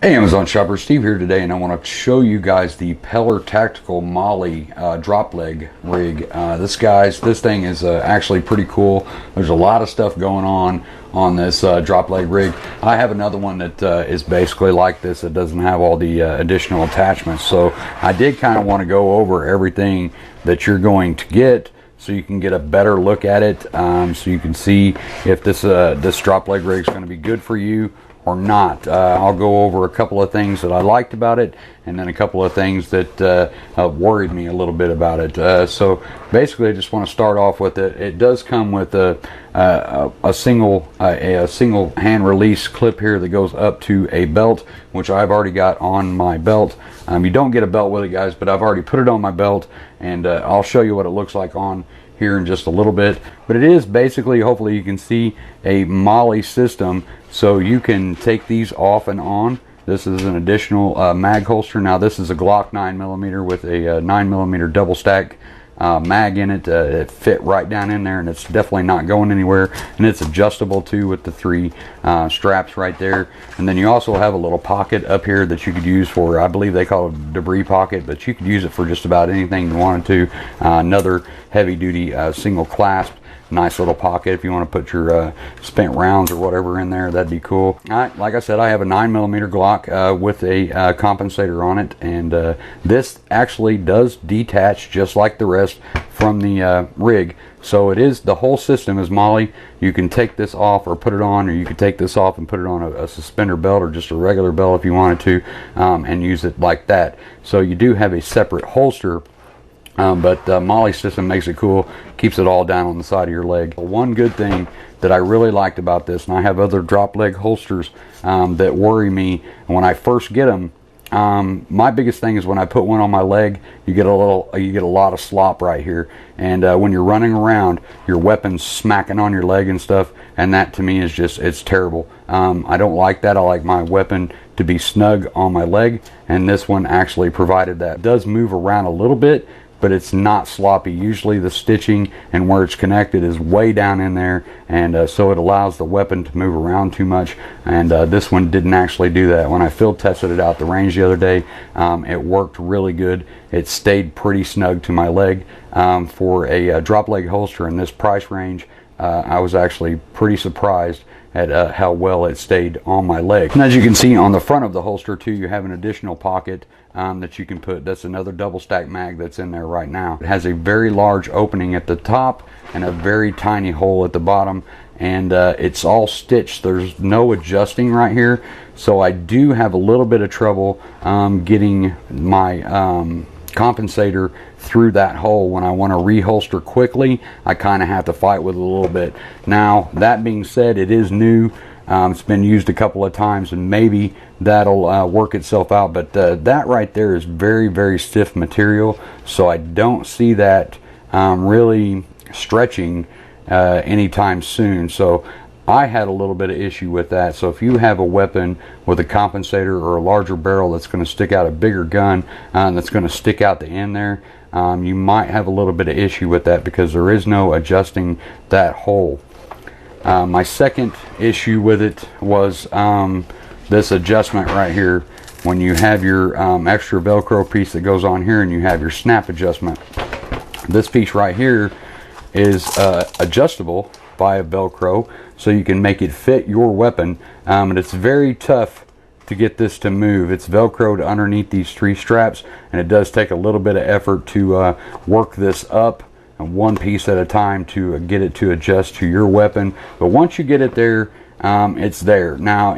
Hey Amazon shoppers, Steve here today, and I want to show you guys the Pellor Tactical MOLLE drop leg rig. This thing is actually pretty cool. There's a lot of stuff going on this drop leg rig. I have another one that is basically like this. It doesn't have all the additional attachments. So I did kind of want to go over everything that you're going to get, so you can get a better look at it, so you can see if this drop leg rig is going to be good for you or not. I'll go over a couple of things that I liked about it, and then a couple of things that worried me a little bit about it. So basically, I just want to start off with it. It does come with a single hand release clip here that goes up to a belt, which I've already got on my belt. You don't get a belt with it, guys, but I've already put it on my belt, and I'll show you what it looks like on here in just a little bit. But it is basically, hopefully you can see, a MOLLE system, so you can take these off and on. This is an additional mag holster. Now this is a Glock 9mm with a 9mm double stack mag in it. It fit right down in there, and it's definitely not going anywhere, and it's adjustable too with the three straps right there. And then you also have a little pocket up here that you could use for, I believe they call it a debris pocket, but you could use it for just about anything you wanted to. Another heavy duty single clasp, nice little pocket if you want to put your spent rounds or whatever in there. That'd be cool. Like I said, I have a 9mm Glock with a compensator on it, and this actually does detach just like the rest from the rig. So it is, the whole system is MOLLE. You can take this off or put it on, or you can take this off and put it on a suspender belt or just a regular belt if you wanted to, and use it like that. So you do have a separate holster, but the MOLLE system makes it cool, keeps it all down on the side of your leg. One good thing that I really liked about this, and I have other drop leg holsters that worry me when I first get them. My biggest thing is when I put one on my leg, you get a lot of slop right here, and when you're running around, your weapon's smacking on your leg and stuff, and that to me is just, it's terrible. I don't like that. I like my weapon to be snug on my leg, and this one actually provided that. It does move around a little bit, but it's not sloppy. Usually the stitching and where it's connected is way down in there, and so it allows the weapon to move around too much, and this one didn't actually do that. When I field tested it out the range the other day, it worked really good. It stayed pretty snug to my leg. For a drop leg holster in this price range, I was actually pretty surprised at how well it stayed on my leg. And as you can see on the front of the holster too, you have an additional pocket that you can put. That's another double stack mag that's in there right now. It has a very large opening at the top and a very tiny hole at the bottom, and it's all stitched. There's no adjusting right here, so I do have a little bit of trouble getting my compensator through that hole. When I want to reholster quickly, I kind of have to fight with it a little bit. Now that being said, it is new. It's been used a couple of times, and maybe that'll work itself out, but that right there is very, very stiff material, so I don't see that really stretching anytime soon. So I had a little bit of issue with that. So if you have a weapon with a compensator or a larger barrel that's going to stick out, a bigger gun that's going to stick out the end there, you might have a little bit of issue with that, because there is no adjusting that hole. My second issue with it was this adjustment right here. When you have your extra Velcro piece that goes on here, and you have your snap adjustment, this piece right here is adjustable via Velcro, so you can make it fit your weapon, and it's very tough to get this to move. It's Velcroed underneath these three straps, and it does take a little bit of effort to work this up one piece at a time to get it to adjust to your weapon. But once you get it there, it's there. Now,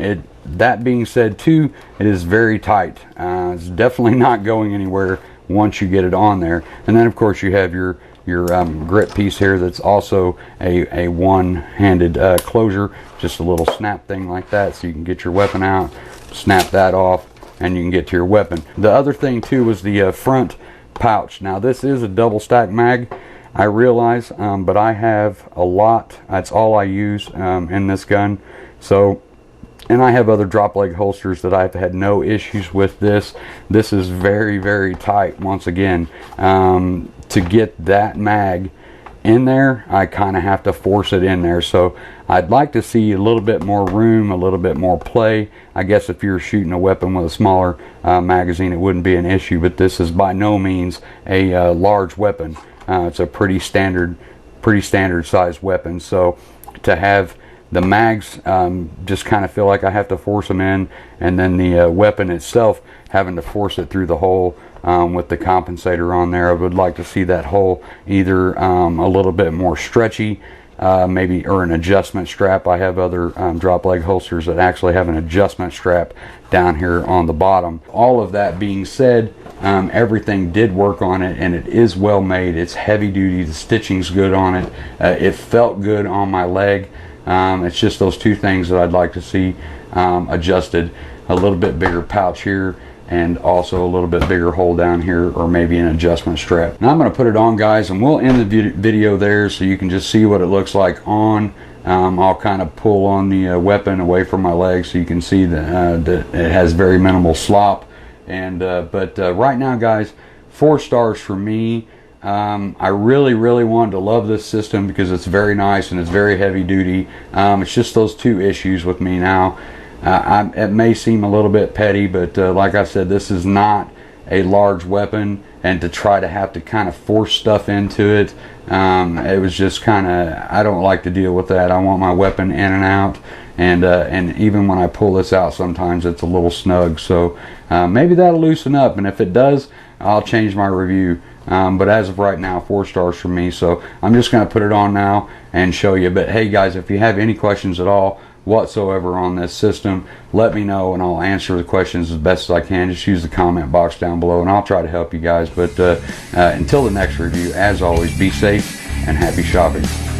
that being said too, it is very tight. It's definitely not going anywhere once you get it on there. And then of course you have your grip piece here that's also a one-handed closure, just a little snap thing like that, so you can get your weapon out, snap that off, and you can get to your weapon. The other thing too was the front pouch. Now this is a double stack mag, I realize, but I have a lot. That's all I use in this gun. So, and I have other drop leg holsters that I've had no issues with this. This is very, very tight once again. To get that mag in there, I kind of have to force it in there. So I'd like to see a little bit more room, a little bit more play. I guess if you're shooting a weapon with a smaller magazine, it wouldn't be an issue, but this is by no means a large weapon. It's a pretty standard sized weapon. So to have the mags just kind of feel like I have to force them in, and then the weapon itself having to force it through the hole with the compensator on there. I would like to see that hole either a little bit more stretchy, maybe, or an adjustment strap. I have other drop leg holsters that actually have an adjustment strap down here on the bottom. All of that being said, everything did work on it, and it is well made. It's heavy duty. The stitching's good on it. It felt good on my leg. It's just those two things that I'd like to see adjusted. A little bit bigger pouch here, and also a little bit bigger hole down here, or maybe an adjustment strap. Now I'm going to put it on, guys, and we'll end the video there so you can just see what it looks like on. I'll kind of pull on the weapon away from my leg so you can see that it has very minimal slop. And but right now, guys, 4 stars for me. I really wanted to love this system because it's very nice and it's very heavy duty. It's just those 2 issues with me now. It may seem a little bit petty, but like I said, this is not a large weapon, and to try to have to kind of force stuff into it, it was just kind of, I don't like to deal with that. I want my weapon in and out, and even when I pull this out, sometimes it's a little snug. So maybe that'll loosen up, and if it does, I'll change my review. But as of right now, 4 stars for me. So I'm just going to put it on now and show you. But hey, guys, if you have any questions at all whatsoever on this system, let me know and I'll answer the questions as best as I can. Just use the comment box down below and I'll try to help you guys. But until the next review, as always, be safe and happy shopping.